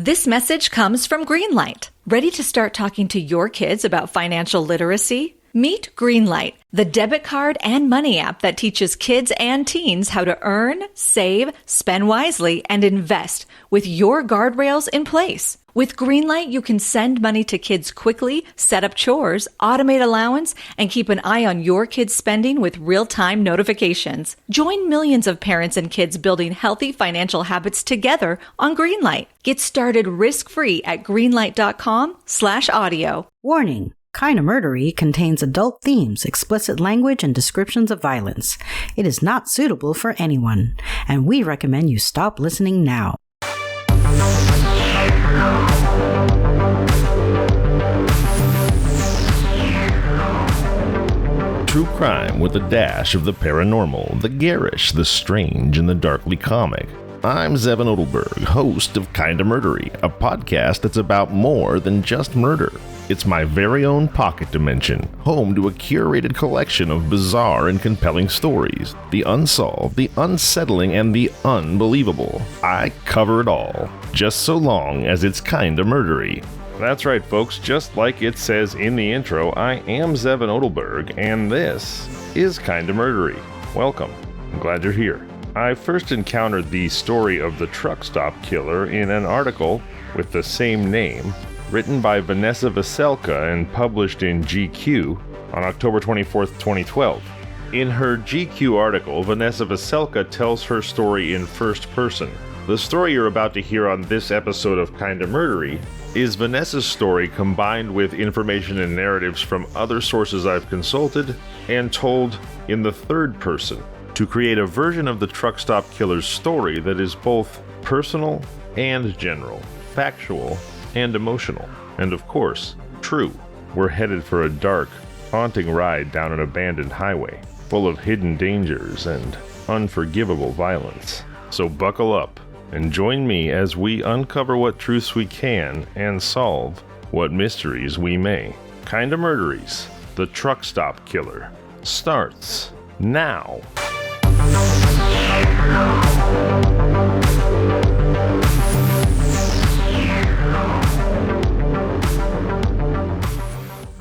This message comes from Greenlight. Ready to start talking to your kids about financial literacy? Meet Greenlight, the debit card and money app that teaches kids and teens how to earn, save, spend wisely, and invest with your guardrails in place. With Greenlight, you can send money to kids quickly, set up chores, automate allowance, and keep an eye on your kids' spending with real-time notifications. Join millions of parents and kids building healthy financial habits together on Greenlight. Get started risk-free at greenlight.com/audio. Warning. Kinda Murdery contains adult themes, explicit language, and descriptions of violence. It is not suitable for anyone, and we recommend you stop listening now. True crime with a dash of the paranormal, the garish, the strange, and the darkly comic. I'm Zevon Odelberg, host of Kinda Murdery, a podcast that's about more than just murder. It's my very own pocket dimension, home to a curated collection of bizarre and compelling stories. The unsolved, the unsettling, and the unbelievable. I cover it all, just so long as it's kinda murdery. That's right, folks, just like it says in the intro, I am Zevon Odelberg, and this is Kinda Murdery. Welcome. I'm glad you're here. I first encountered the story of the truck stop killer in an article with the same name, written by Vanessa Veselka and published in GQ on October 24th, 2012. In her GQ article, Vanessa Veselka tells her story in first person. The story you're about to hear on this episode of Kinda Murdery is Vanessa's story combined with information and narratives from other sources I've consulted and told in the third person, to create a version of the truck stop killer's story that is both personal and general, factual and emotional, and of course, true. We're headed for a dark, haunting ride down an abandoned highway, full of hidden dangers and unforgivable violence. So buckle up and join me as we uncover what truths we can and solve what mysteries we may. Kinda Murderies, the truck stop killer, starts now.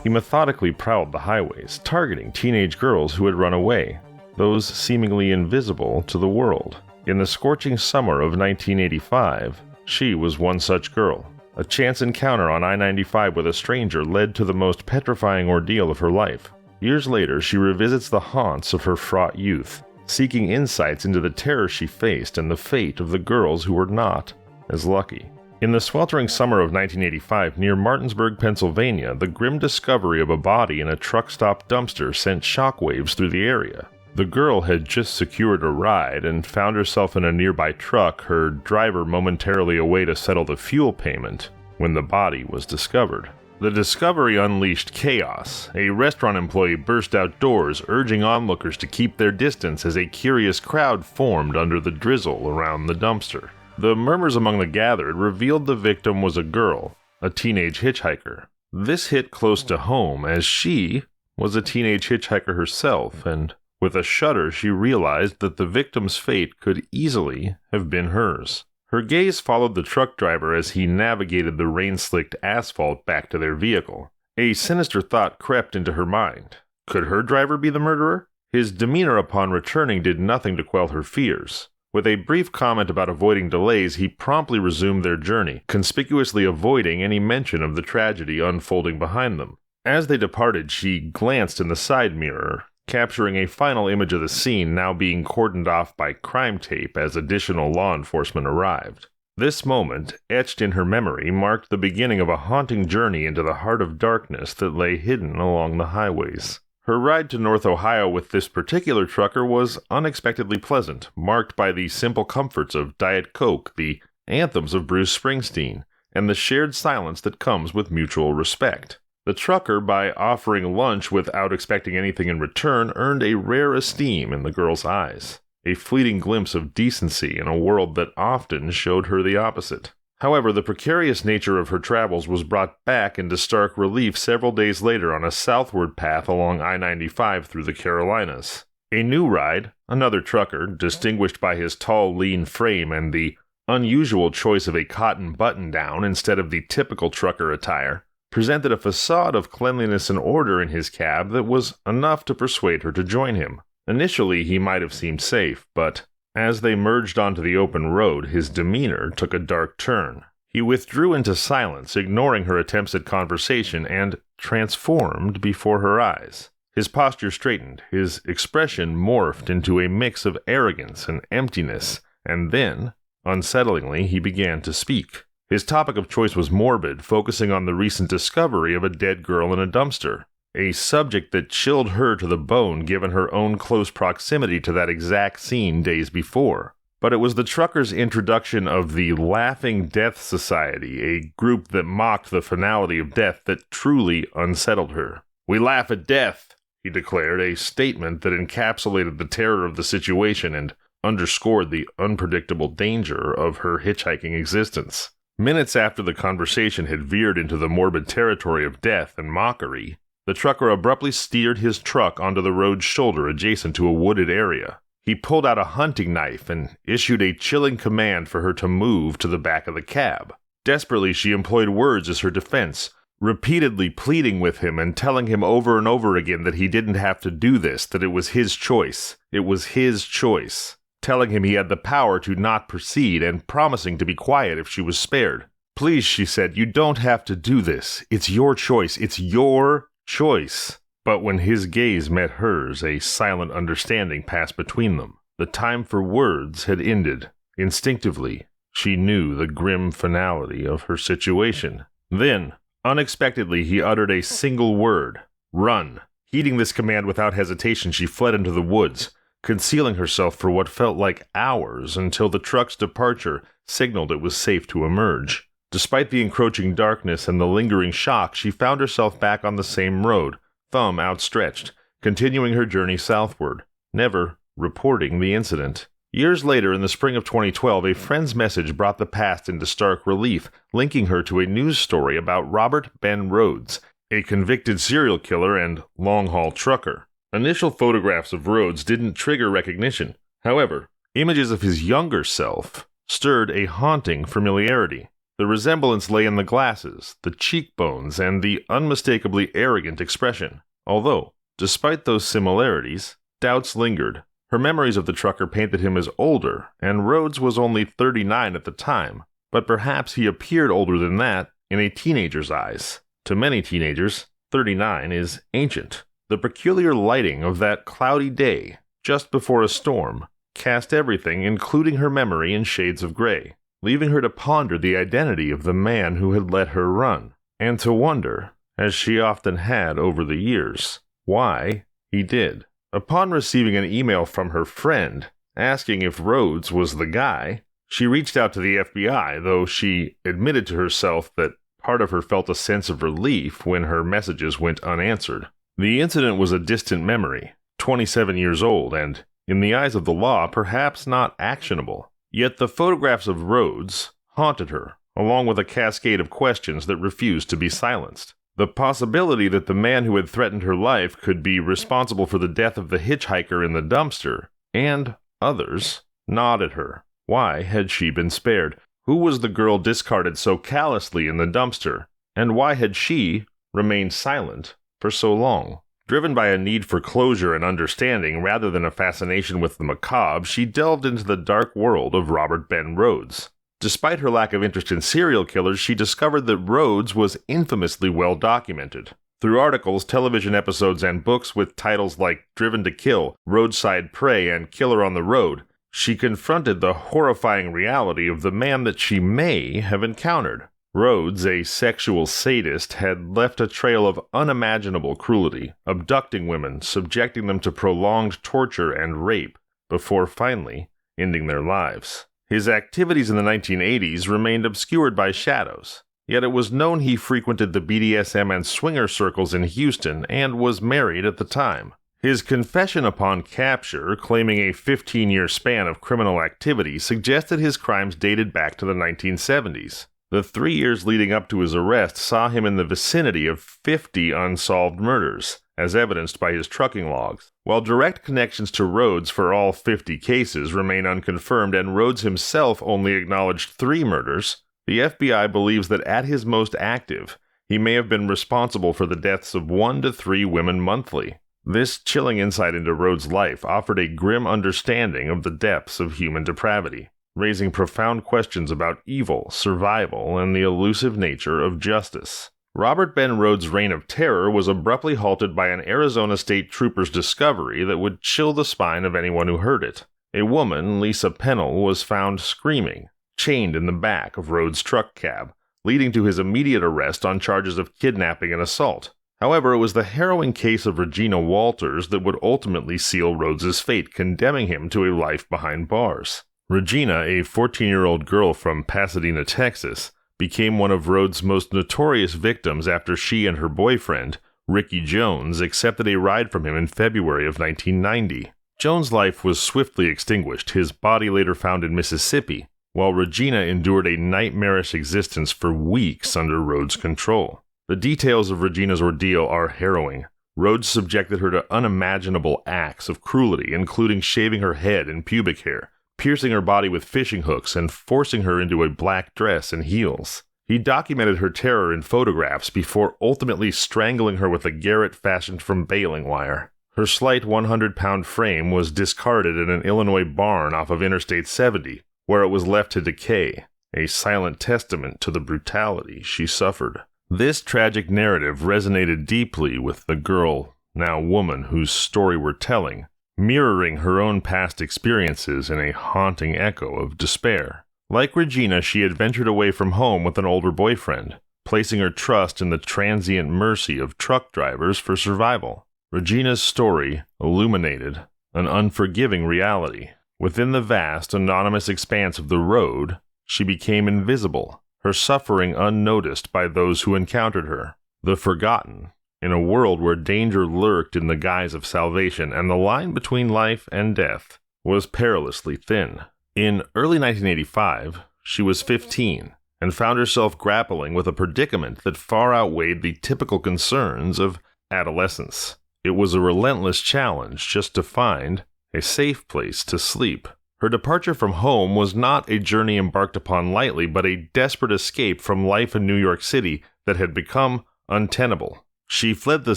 He methodically prowled the highways, targeting teenage girls who had run away, those seemingly invisible to the world. In the scorching summer of 1985, she was one such girl. A chance encounter on I-95 with a stranger led to the most petrifying ordeal of her life. Years later, she revisits the haunts of her fraught youth, seeking insights into the terror she faced and the fate of the girls who were not as lucky. In the sweltering summer of 1985, near Martinsburg, Pennsylvania, the grim discovery of a body in a truck stop dumpster sent shockwaves through the area. The girl had just secured a ride and found herself in a nearby truck, her driver momentarily away to settle the fuel payment, when the body was discovered. The discovery unleashed chaos. A restaurant employee burst outdoors, urging onlookers to keep their distance as a curious crowd formed under the drizzle around the dumpster. The murmurs among the gathered revealed the victim was a girl, a teenage hitchhiker. This hit close to home as she was a teenage hitchhiker herself, and with a shudder she realized that the victim's fate could easily have been hers. Her gaze followed the truck driver as he navigated the rain-slicked asphalt back to their vehicle. A sinister thought crept into her mind. Could her driver be the murderer? His demeanor upon returning did nothing to quell her fears. With a brief comment about avoiding delays, he promptly resumed their journey, conspicuously avoiding any mention of the tragedy unfolding behind them. As they departed, she glanced in the side mirror, capturing a final image of the scene now being cordoned off by crime tape as additional law enforcement arrived. This moment, etched in her memory, marked the beginning of a haunting journey into the heart of darkness that lay hidden along the highways. Her ride to North Ohio with this particular trucker was unexpectedly pleasant, marked by the simple comforts of Diet Coke, the anthems of Bruce Springsteen, and the shared silence that comes with mutual respect. The trucker, by offering lunch without expecting anything in return, earned a rare esteem in the girl's eyes, a fleeting glimpse of decency in a world that often showed her the opposite. However, the precarious nature of her travels was brought back into stark relief several days later on a southward path along I-95 through the Carolinas. A new ride, another trucker, distinguished by his tall, lean frame and the unusual choice of a cotton button-down instead of the typical trucker attire presented a facade of cleanliness and order in his cab that was enough to persuade her to join him. Initially, he might have seemed safe, but as they merged onto the open road, his demeanor took a dark turn. He withdrew into silence, ignoring her attempts at conversation, and transformed before her eyes. His posture straightened, his expression morphed into a mix of arrogance and emptiness, and then, unsettlingly, he began to speak. His topic of choice was morbid, focusing on the recent discovery of a dead girl in a dumpster, a subject that chilled her to the bone given her own close proximity to that exact scene days before. But it was the trucker's introduction of the Laughing Death Society, a group that mocked the finality of death, that truly unsettled her. "We laugh at death," he declared, a statement that encapsulated the terror of the situation and underscored the unpredictable danger of her hitchhiking existence. Minutes after the conversation had veered into the morbid territory of death and mockery, the trucker abruptly steered his truck onto the road's shoulder adjacent to a wooded area. He pulled out a hunting knife and issued a chilling command for her to move to the back of the cab. Desperately, she employed words as her defense, repeatedly pleading with him and telling him over and over again that he didn't have to do this, that it was his choice. It was his choice. Telling him he had the power to not proceed and promising to be quiet if she was spared. "Please," she said, "you don't have to do this. It's your choice. It's your choice." But when his gaze met hers, a silent understanding passed between them. The time for words had ended. Instinctively, she knew the grim finality of her situation. Then, unexpectedly, he uttered a single word: "Run." Heeding this command without hesitation, she fled into the woods, concealing herself for what felt like hours until the truck's departure signaled it was safe to emerge. Despite the encroaching darkness and the lingering shock, she found herself back on the same road, thumb outstretched, continuing her journey southward, never reporting the incident. Years later, in the spring of 2012, a friend's message brought the past into stark relief, linking her to a news story about Robert Ben Rhoades, a convicted serial killer and long-haul trucker. Initial photographs of Rhoades didn't trigger recognition. However, images of his younger self stirred a haunting familiarity. The resemblance lay in the glasses, the cheekbones, and the unmistakably arrogant expression. Although, despite those similarities, doubts lingered. Her memories of the trucker painted him as older, and Rhoades was only 39 at the time. But perhaps he appeared older than that in a teenager's eyes. To many teenagers, 39 is ancient. The peculiar lighting of that cloudy day, just before a storm, cast everything, including her memory, in shades of gray, leaving her to ponder the identity of the man who had let her run, and to wonder, as she often had over the years, why he did. Upon receiving an email from her friend asking if Rhoades was the guy, she reached out to the FBI, though she admitted to herself that part of her felt a sense of relief when her messages went unanswered. The incident was a distant memory, 27 years old, and, in the eyes of the law, perhaps not actionable. Yet the photographs of Rhoades haunted her, along with a cascade of questions that refused to be silenced. The possibility that the man who had threatened her life could be responsible for the death of the hitchhiker in the dumpster, and others, gnawed at her. Why had she been spared? Who was the girl discarded so callously in the dumpster? And why had she remained silent for so long? Driven by a need for closure and understanding rather than a fascination with the macabre, she delved into the dark world of Robert Ben Rhoades. Despite her lack of interest in serial killers, she discovered that Rhoades was infamously well documented. Through articles, television episodes, and books with titles like Driven to Kill, Roadside Prey, and Killer on the Road, she confronted the horrifying reality of the man that she may have encountered. Rhoades, a sexual sadist, had left a trail of unimaginable cruelty, abducting women, subjecting them to prolonged torture and rape, before finally ending their lives. His activities in the 1980s remained obscured by shadows, yet it was known he frequented the BDSM and swinger circles in Houston and was married at the time. His confession upon capture, claiming a 15-year span of criminal activity, suggested his crimes dated back to the 1970s. The 3 years leading up to his arrest saw him in the vicinity of 50 unsolved murders, as evidenced by his trucking logs. While direct connections to Rhoades for all 50 cases remain unconfirmed and Rhoades himself only acknowledged 3 murders, the FBI believes that at his most active, he may have been responsible for the deaths of 1 to 3 women monthly. This chilling insight into Rhoades' life offered a grim understanding of the depths of human depravity, raising profound questions about evil, survival, and the elusive nature of justice. Robert Ben Rhoades' reign of terror was abruptly halted by an Arizona State Trooper's discovery that would chill the spine of anyone who heard it. A woman, Lisa Pennell, was found screaming, chained in the back of Rhoades' truck cab, leading to his immediate arrest on charges of kidnapping and assault. However, it was the harrowing case of Regina Walters that would ultimately seal Rhoades' fate, condemning him to a life behind bars. Regina, a 14-year-old girl from Pasadena, Texas, became one of Rhoades' most notorious victims after she and her boyfriend, Ricky Jones, accepted a ride from him in February of 1990. Jones' life was swiftly extinguished, his body later found in Mississippi, while Regina endured a nightmarish existence for weeks under Rhoades' control. The details of Regina's ordeal are harrowing. Rhoades subjected her to unimaginable acts of cruelty, including shaving her head and pubic hair, piercing her body with fishing hooks, and forcing her into a black dress and heels. He documented her terror in photographs before ultimately strangling her with a garrote fashioned from baling wire. Her slight 100-pound frame was discarded in an Illinois barn off of Interstate 70, where it was left to decay, a silent testament to the brutality she suffered. This tragic narrative resonated deeply with the girl, now woman, whose story we're telling, mirroring her own past experiences in a haunting echo of despair. Like Regina, she had ventured away from home with an older boyfriend, placing her trust in the transient mercy of truck drivers for survival. Regina's story illuminated an unforgiving reality. Within the vast, anonymous expanse of the road, she became invisible, her suffering unnoticed by those who encountered her. The forgotten, in a world where danger lurked in the guise of salvation and the line between life and death was perilously thin. In early 1985, she was 15 and found herself grappling with a predicament that far outweighed the typical concerns of adolescence. It was a relentless challenge just to find a safe place to sleep. Her departure from home was not a journey embarked upon lightly, but a desperate escape from life in New York City that had become untenable. She fled the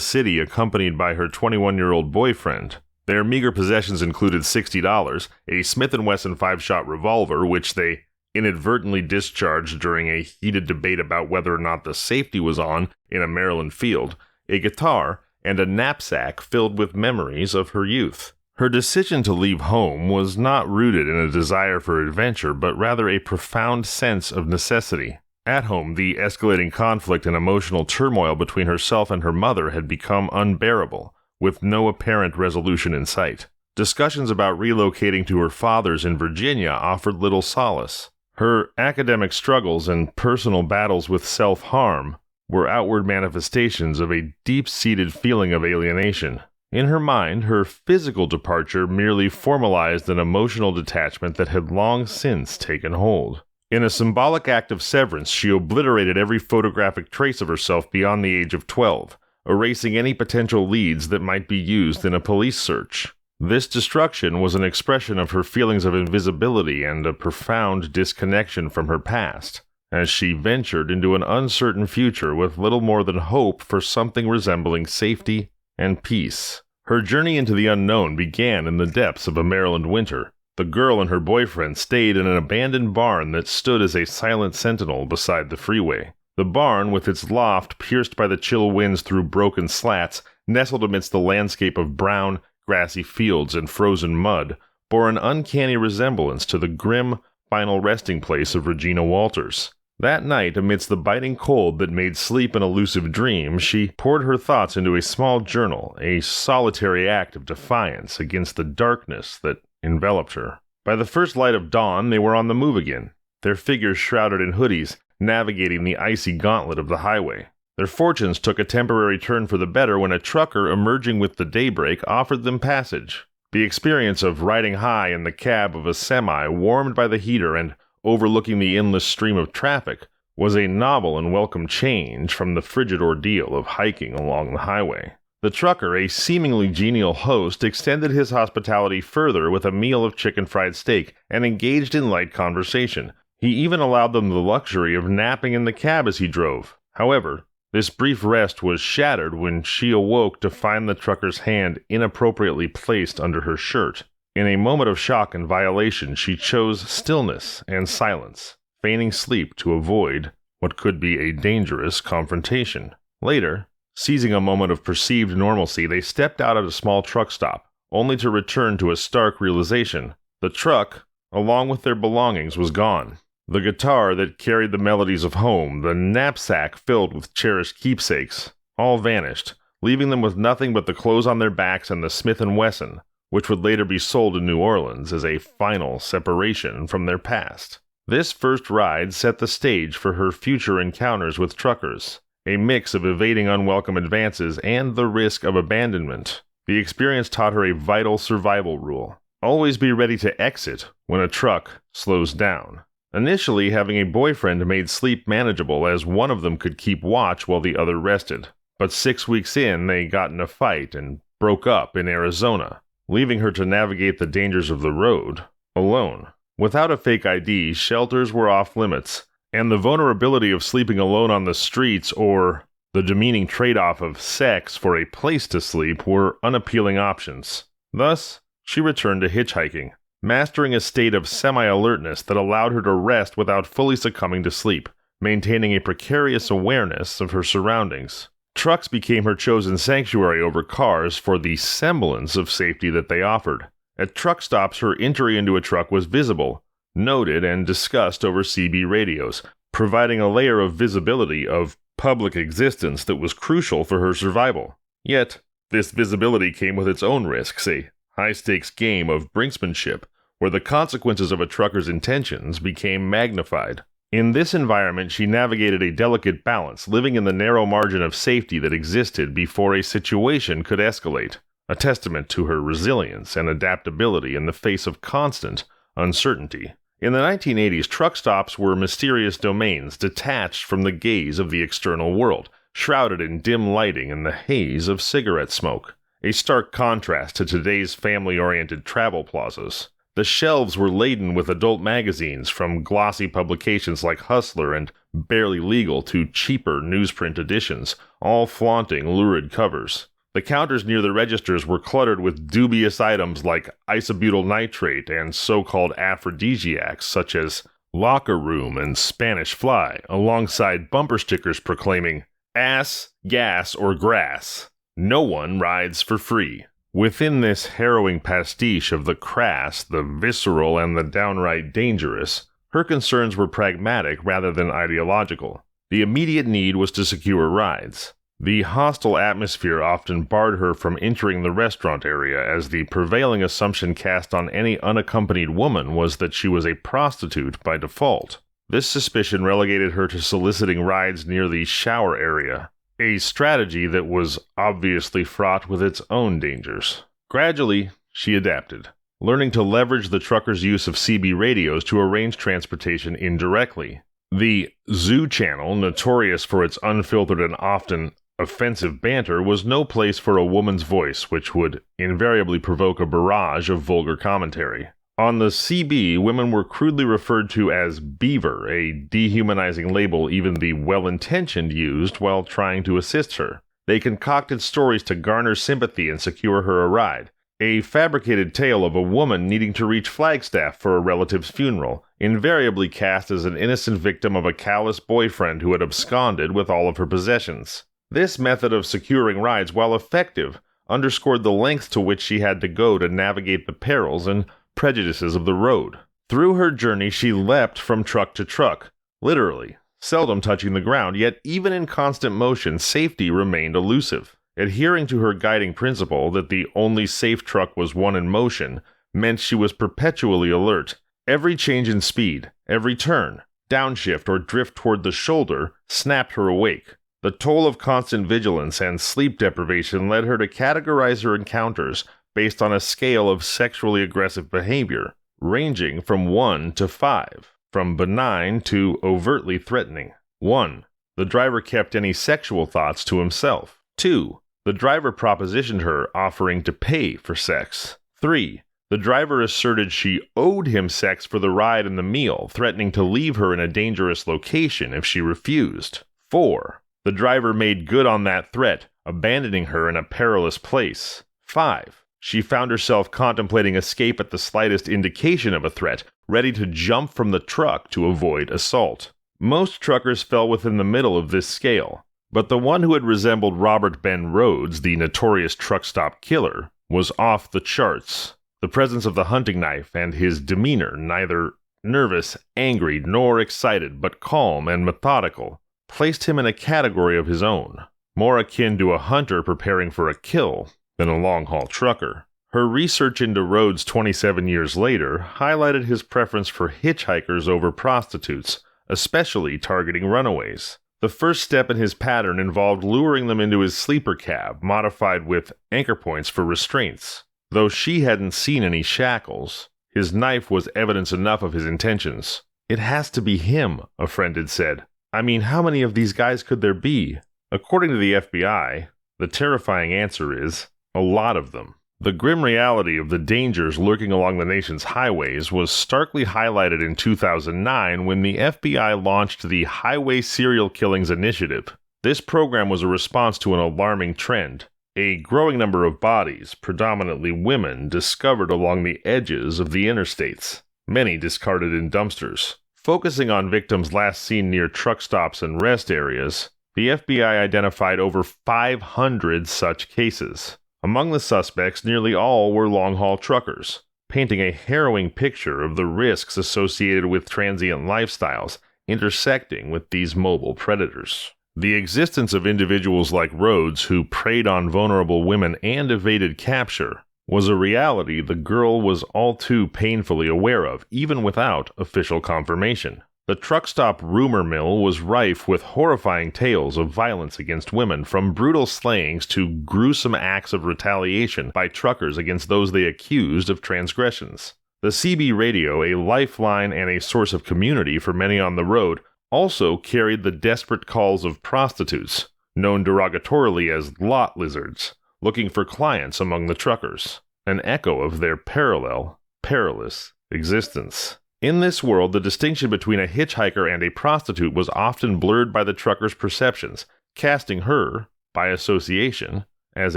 city accompanied by her 21-year-old boyfriend. Their meager possessions included $60, a Smith & Wesson 5-shot revolver, which they inadvertently discharged during a heated debate about whether or not the safety was on in a Maryland field, a guitar, and a knapsack filled with memories of her youth. Her decision to leave home was not rooted in a desire for adventure, but rather a profound sense of necessity. At home, the escalating conflict and emotional turmoil between herself and her mother had become unbearable, with no apparent resolution in sight. Discussions about relocating to her father's in Virginia offered little solace. Her academic struggles and personal battles with self-harm were outward manifestations of a deep-seated feeling of alienation. In her mind, her physical departure merely formalized an emotional detachment that had long since taken hold. In a symbolic act of severance, she obliterated every photographic trace of herself beyond the age of 12, erasing any potential leads that might be used in a police search. This destruction was an expression of her feelings of invisibility and a profound disconnection from her past, as she ventured into an uncertain future with little more than hope for something resembling safety and peace. Her journey into the unknown began in the depths of a Maryland winter. The girl and her boyfriend stayed in an abandoned barn that stood as a silent sentinel beside the freeway. The barn, with its loft pierced by the chill winds through broken slats, nestled amidst the landscape of brown, grassy fields and frozen mud, bore an uncanny resemblance to the grim, final resting place of Regina Walters. That night, amidst the biting cold that made sleep an elusive dream, she poured her thoughts into a small journal, a solitary act of defiance against the darkness that enveloped her. By the first light of dawn, they were on the move again, their figures shrouded in hoodies, navigating the icy gauntlet of the highway. Their fortunes took a temporary turn for the better when a trucker emerging with the daybreak offered them passage. The experience of riding high in the cab of a semi, warmed by the heater and overlooking the endless stream of traffic, was a novel and welcome change from the frigid ordeal of hiking along the highway. The trucker, a seemingly genial host, extended his hospitality further with a meal of chicken fried steak and engaged in light conversation. He even allowed them the luxury of napping in the cab as he drove. However, this brief rest was shattered when she awoke to find the trucker's hand inappropriately placed under her shirt. In a moment of shock and violation, she chose stillness and silence, feigning sleep to avoid what could be a dangerous confrontation. Later, seizing a moment of perceived normalcy, they stepped out at a small truck stop, only to return to a stark realization. The truck, along with their belongings, was gone. The guitar that carried the melodies of home, the knapsack filled with cherished keepsakes, all vanished, leaving them with nothing but the clothes on their backs and the Smith & Wesson, which would later be sold in New Orleans as a final separation from their past. This first ride set the stage for her future encounters with truckers, a mix of evading unwelcome advances and the risk of abandonment. The experience taught her a vital survival rule: always be ready to exit when a truck slows down. Initially, having a boyfriend made sleep manageable, as one of them could keep watch while the other rested. But 6 weeks in, they got in a fight and broke up in Arizona, leaving her to navigate the dangers of the road alone. Without a fake ID, shelters were off limits, and the vulnerability of sleeping alone on the streets or the demeaning trade-off of sex for a place to sleep were unappealing options. Thus, she returned to hitchhiking, mastering a state of semi-alertness that allowed her to rest without fully succumbing to sleep, maintaining a precarious awareness of her surroundings. Trucks became her chosen sanctuary over cars for the semblance of safety that they offered. At truck stops, her entry into a truck was visible, noted, and discussed over CB radios, providing a layer of visibility of public existence that was crucial for her survival. Yet, this visibility came with its own risks, a high-stakes game of brinksmanship, where the consequences of a trucker's intentions became magnified. In this environment, she navigated a delicate balance, living in the narrow margin of safety that existed before a situation could escalate, a testament to her resilience and adaptability in the face of constant uncertainty. In the 1980s, truck stops were mysterious domains detached from the gaze of the external world, shrouded in dim lighting and the haze of cigarette smoke. A stark contrast to today's family-oriented travel plazas. The shelves were laden with adult magazines, from glossy publications like Hustler and Barely Legal to cheaper newsprint editions, all flaunting lurid covers. The counters near the registers were cluttered with dubious items like isobutyl nitrate and so-called aphrodisiacs such as locker room and Spanish fly, alongside bumper stickers proclaiming, "Ass, gas, or grass. No one rides for free." Within this harrowing pastiche of the crass, the visceral, and the downright dangerous, her concerns were pragmatic rather than ideological. The immediate need was to secure rides. The hostile atmosphere often barred her from entering the restaurant area, as the prevailing assumption cast on any unaccompanied woman was that she was a prostitute by default. This suspicion relegated her to soliciting rides near the shower area, a strategy that was obviously fraught with its own dangers. Gradually, she adapted, learning to leverage the trucker's use of CB radios to arrange transportation indirectly. The Zoo Channel, notorious for its unfiltered and often offensive banter, was no place for a woman's voice, which would invariably provoke a barrage of vulgar commentary. On the CB, women were crudely referred to as beaver, a dehumanizing label even the well-intentioned used while trying to assist her. They concocted stories to garner sympathy and secure her a ride. A fabricated tale of a woman needing to reach Flagstaff for a relative's funeral, invariably cast as an innocent victim of a callous boyfriend who had absconded with all of her possessions. This method of securing rides, while effective, underscored the length to which she had to go to navigate the perils and prejudices of the road. Through her journey, she leapt from truck to truck, literally, seldom touching the ground, yet even in constant motion, safety remained elusive. Adhering to her guiding principle that the only safe truck was one in motion meant she was perpetually alert. Every change in speed, every turn, downshift, or drift toward the shoulder snapped her awake. The toll of constant vigilance and sleep deprivation led her to categorize her encounters based on a scale of sexually aggressive behavior, ranging from 1 to 5, from benign to overtly threatening. 1. The driver kept any sexual thoughts to himself. 2. The driver propositioned her, offering to pay for sex. 3. The driver asserted she owed him sex for the ride and the meal, threatening to leave her in a dangerous location if she refused. 4. The driver made good on that threat, abandoning her in a perilous place. 5. She found herself contemplating escape at the slightest indication of a threat, ready to jump from the truck to avoid assault. Most truckers fell within the middle of this scale, but the one who had resembled Robert Ben Rhoades, the notorious truck stop killer, was off the charts. The presence of the hunting knife and his demeanor, neither nervous, angry, nor excited, but calm and methodical, placed him in a category of his own, more akin to a hunter preparing for a kill than a long-haul trucker. Her research into Rhoades 27 years later highlighted his preference for hitchhikers over prostitutes, especially targeting runaways. The first step in his pattern involved luring them into his sleeper cab, modified with anchor points for restraints. Though she hadn't seen any shackles, his knife was evidence enough of his intentions. "It has to be him," a friend had said. "I mean, how many of these guys could there be?" According to the FBI, the terrifying answer is a lot of them. The grim reality of the dangers lurking along the nation's highways was starkly highlighted in 2009 when the FBI launched the Highway Serial Killings Initiative. This program was a response to an alarming trend: a growing number of bodies, predominantly women, discovered along the edges of the interstates, many discarded in dumpsters. Focusing on victims last seen near truck stops and rest areas, the FBI identified over 500 such cases. Among the suspects, nearly all were long-haul truckers, painting a harrowing picture of the risks associated with transient lifestyles intersecting with these mobile predators. The existence of individuals like Rhoades who preyed on vulnerable women and evaded capture was a reality the girl was all too painfully aware of, even without official confirmation. The truck stop rumor mill was rife with horrifying tales of violence against women, from brutal slayings to gruesome acts of retaliation by truckers against those they accused of transgressions. The CB radio, a lifeline and a source of community for many on the road, also carried the desperate calls of prostitutes, known derogatorily as lot lizards, looking for clients among the truckers, an echo of their perilous existence. In this world, the distinction between a hitchhiker and a prostitute was often blurred by the trucker's perceptions, casting her, by association, as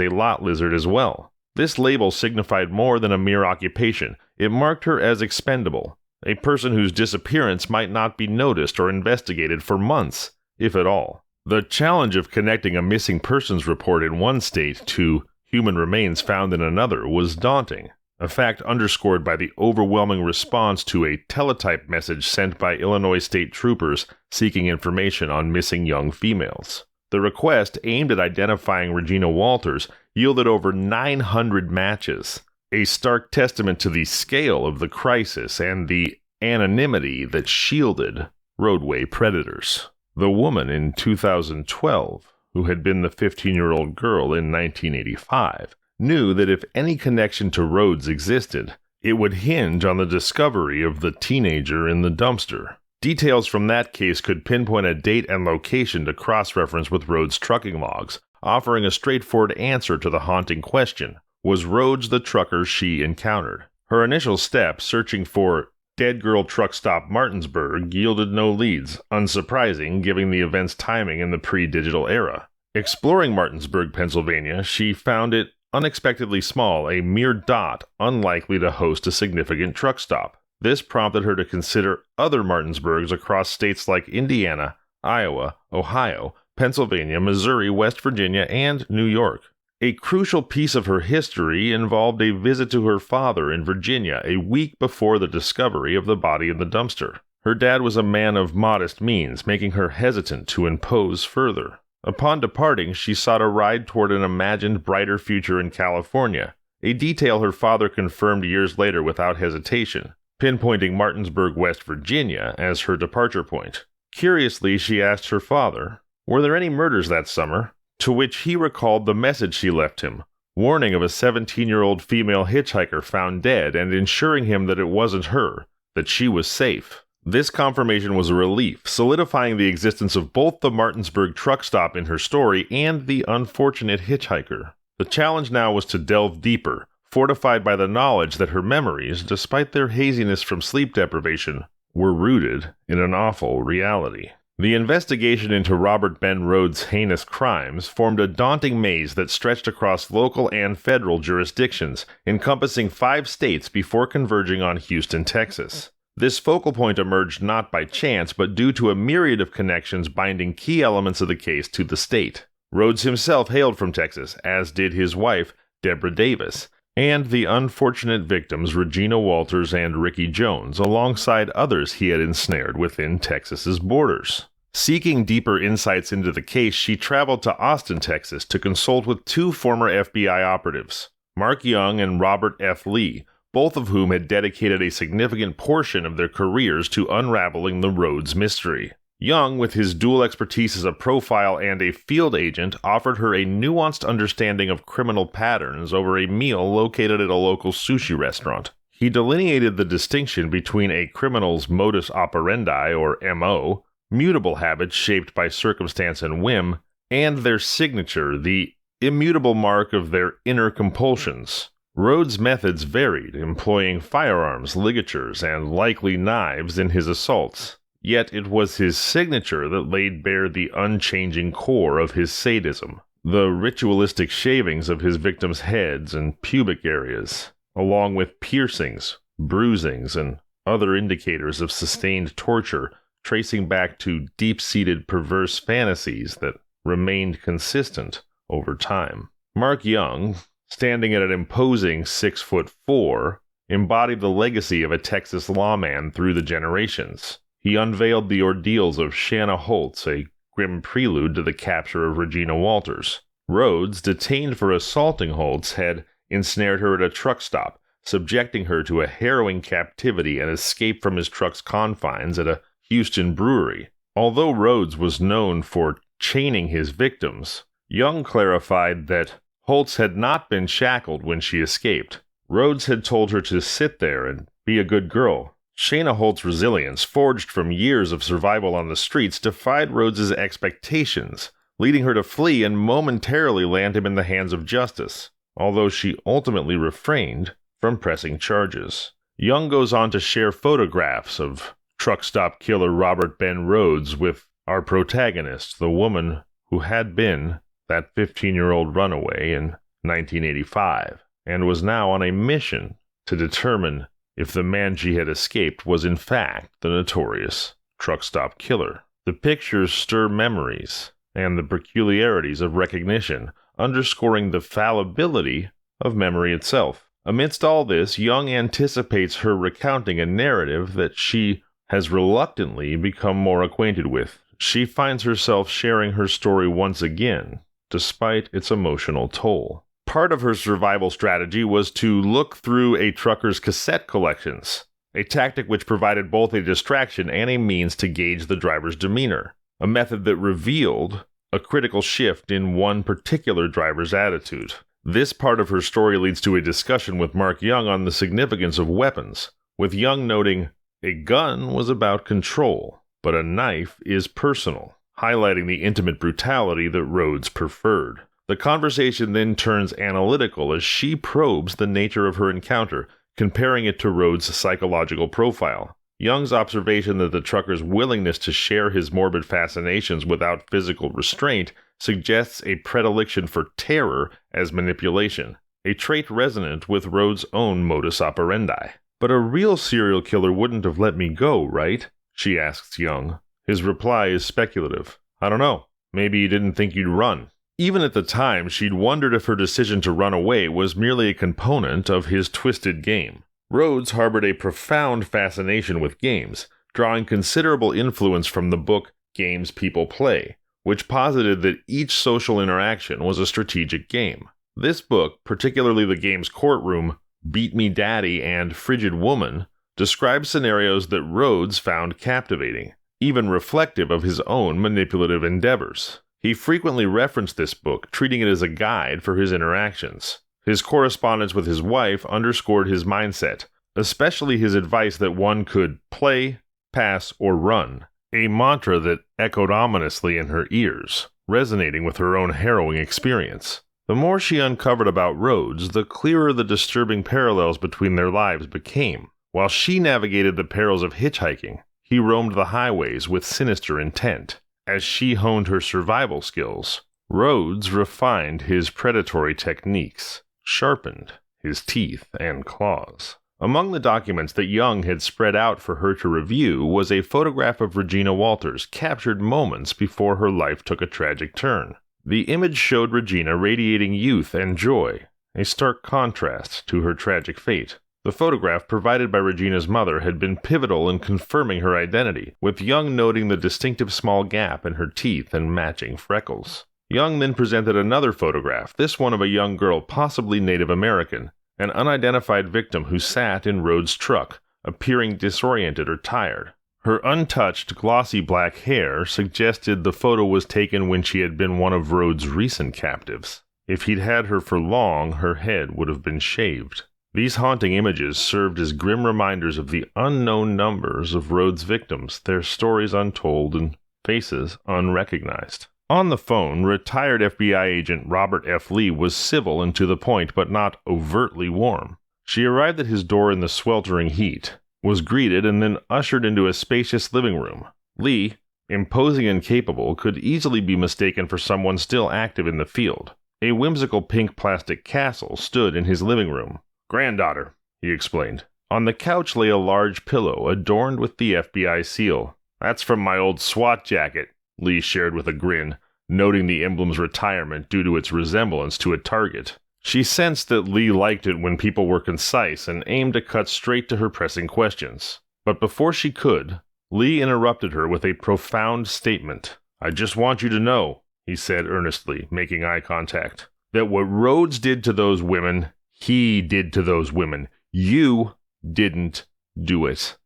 a lot lizard as well. This label signified more than a mere occupation. It marked her as expendable, a person whose disappearance might not be noticed or investigated for months, if at all. The challenge of connecting a missing persons report in one state to human remains found in another was daunting, a fact underscored by the overwhelming response to a teletype message sent by Illinois state troopers seeking information on missing young females. The request, aimed at identifying Regina Walters, yielded over 900 matches, a stark testament to the scale of the crisis and the anonymity that shielded roadway predators. The woman in 2012, who had been the 15-year-old girl in 1985, knew that if any connection to Rhoades existed, it would hinge on the discovery of the teenager in the dumpster. Details from that case could pinpoint a date and location to cross-reference with Rhoades' trucking logs, offering a straightforward answer to the haunting question: was Rhoades the trucker she encountered? Her initial step, searching for Dead Girl Truck Stop Martinsburg, yielded no leads, unsurprising given the event's timing in the pre-digital era. Exploring Martinsburg, Pennsylvania, she found it unexpectedly small, a mere dot unlikely to host a significant truck stop. This prompted her to consider other Martinsburgs across states like Indiana, Iowa, Ohio, Pennsylvania, Missouri, West Virginia, and New York. A crucial piece of her history involved a visit to her father in Virginia a week before the discovery of the body in the dumpster. Her dad was a man of modest means, making her hesitant to impose further. Upon departing, she sought a ride toward an imagined brighter future in California, a detail her father confirmed years later without hesitation, pinpointing Martinsburg, West Virginia as her departure point. Curiously, she asked her father, "Were there any murders that summer?" To which he recalled the message she left him, warning of a 17-year-old female hitchhiker found dead and ensuring him that it wasn't her, that she was safe. This confirmation was a relief, solidifying the existence of both the Martinsburg truck stop in her story and the unfortunate hitchhiker. The challenge now was to delve deeper, fortified by the knowledge that her memories, despite their haziness from sleep deprivation, were rooted in an awful reality. The investigation into Robert Ben Rhoades' heinous crimes formed a daunting maze that stretched across local and federal jurisdictions, encompassing 5 states before converging on Houston, Texas. This focal point emerged not by chance, but due to a myriad of connections binding key elements of the case to the state. Rhoades himself hailed from Texas, as did his wife, Deborah Davis, and the unfortunate victims Regina Walters and Ricky Jones, alongside others he had ensnared within Texas's borders. Seeking deeper insights into the case, she traveled to Austin, Texas, to consult with 2 former FBI operatives, Mark Young and Robert F. Lee, both of whom had dedicated a significant portion of their careers to unraveling the Rhoades mystery. Young, with his dual expertise as a profile and a field agent, offered her a nuanced understanding of criminal patterns over a meal located at a local sushi restaurant. He delineated the distinction between a criminal's modus operandi, or MO, mutable habits shaped by circumstance and whim, and their signature, the immutable mark of their inner compulsions. Rhoades' methods varied, employing firearms, ligatures, and likely knives in his assaults. Yet it was his signature that laid bare the unchanging core of his sadism, the ritualistic shavings of his victims' heads and pubic areas, along with piercings, bruisings, and other indicators of sustained torture, tracing back to deep-seated perverse fantasies that remained consistent over time. Mark Young, standing at an imposing 6'4", embodied the legacy of a Texas lawman through the generations. He unveiled the ordeals of Shanna Holtz, a grim prelude to the capture of Regina Walters. Rhoades, detained for assaulting Holtz, had ensnared her at a truck stop, subjecting her to a harrowing captivity and escape from his truck's confines at a Houston brewery. Although Rhoades was known for chaining his victims, Young clarified that Holtz had not been shackled when she escaped. Rhoades had told her to sit there and be a good girl. Shayna Holtz's resilience, forged from years of survival on the streets, defied Rhoades' expectations, leading her to flee and momentarily land him in the hands of justice, although she ultimately refrained from pressing charges. Young goes on to share photographs of truck stop killer Robert Ben Rhoades with our protagonist, the woman who had been that 15-year-old runaway in 1985, and was now on a mission to determine if the man she had escaped was in fact the notorious truck stop killer. The pictures stir memories and the peculiarities of recognition, underscoring the fallibility of memory itself. Amidst all this, Young anticipates her recounting a narrative that she has reluctantly become more acquainted with. She finds herself sharing her story once again, despite its emotional toll. Part of her survival strategy was to look through a trucker's cassette collections, a tactic which provided both a distraction and a means to gauge the driver's demeanor, a method that revealed a critical shift in one particular driver's attitude. This part of her story leads to a discussion with Mark Young on the significance of weapons, with Young noting, "A gun was about control, but a knife is personal," highlighting the intimate brutality that Rhoades preferred. The conversation then turns analytical as she probes the nature of her encounter, comparing it to Rhoades' psychological profile. Young's observation that the trucker's willingness to share his morbid fascinations without physical restraint suggests a predilection for terror as manipulation, a trait resonant with Rhoades' own modus operandi. "But a real serial killer wouldn't have let me go, right?" she asks Young. His reply is speculative. "I don't know. Maybe you didn't think you'd run." Even at the time, she'd wondered if her decision to run away was merely a component of his twisted game. Rhoades harbored a profound fascination with games, drawing considerable influence from the book Games People Play, which posited that each social interaction was a strategic game. This book, particularly the games Courtroom, Beat Me Daddy, and Frigid Woman, describes scenarios that Rhoades found captivating, even reflective of his own manipulative endeavors. He frequently referenced this book, treating it as a guide for his interactions. His correspondence with his wife underscored his mindset, especially his advice that one could play, pass, or run, a mantra that echoed ominously in her ears, resonating with her own harrowing experience. The more she uncovered about Rhoades, the clearer the disturbing parallels between their lives became. While she navigated the perils of hitchhiking, he roamed the highways with sinister intent. As she honed her survival skills, Rhoades refined his predatory techniques, sharpened his teeth and claws. Among the documents that Young had spread out for her to review was a photograph of Regina Walters captured moments before her life took a tragic turn. The image showed Regina radiating youth and joy, a stark contrast to her tragic fate. The photograph provided by Regina's mother had been pivotal in confirming her identity, with Young noting the distinctive small gap in her teeth and matching freckles. Young then presented another photograph, this one of a young girl, possibly Native American, an unidentified victim who sat in Rhoades' truck, appearing disoriented or tired. Her untouched, glossy black hair suggested the photo was taken when she had been one of Rhoades' recent captives. If he'd had her for long, her head would have been shaved. These haunting images served as grim reminders of the unknown numbers of Rhoades' victims, their stories untold and faces unrecognized. On the phone, retired FBI agent Robert F. Lee was civil and to the point, but not overtly warm. She arrived at his door in the sweltering heat, was greeted, and then ushered into a spacious living room. Lee, imposing and capable, could easily be mistaken for someone still active in the field. A whimsical pink plastic castle stood in his living room. "Granddaughter," he explained. On the couch lay a large pillow adorned with the FBI seal. "That's from my old SWAT jacket," Lee shared with a grin, noting the emblem's retirement due to its resemblance to a target. She sensed that Lee liked it when people were concise and aimed to cut straight to her pressing questions. But before she could, Lee interrupted her with a profound statement. "I just want you to know," he said earnestly, making eye contact, "that what Rhoades did to those women, he did to those women. You didn't do it."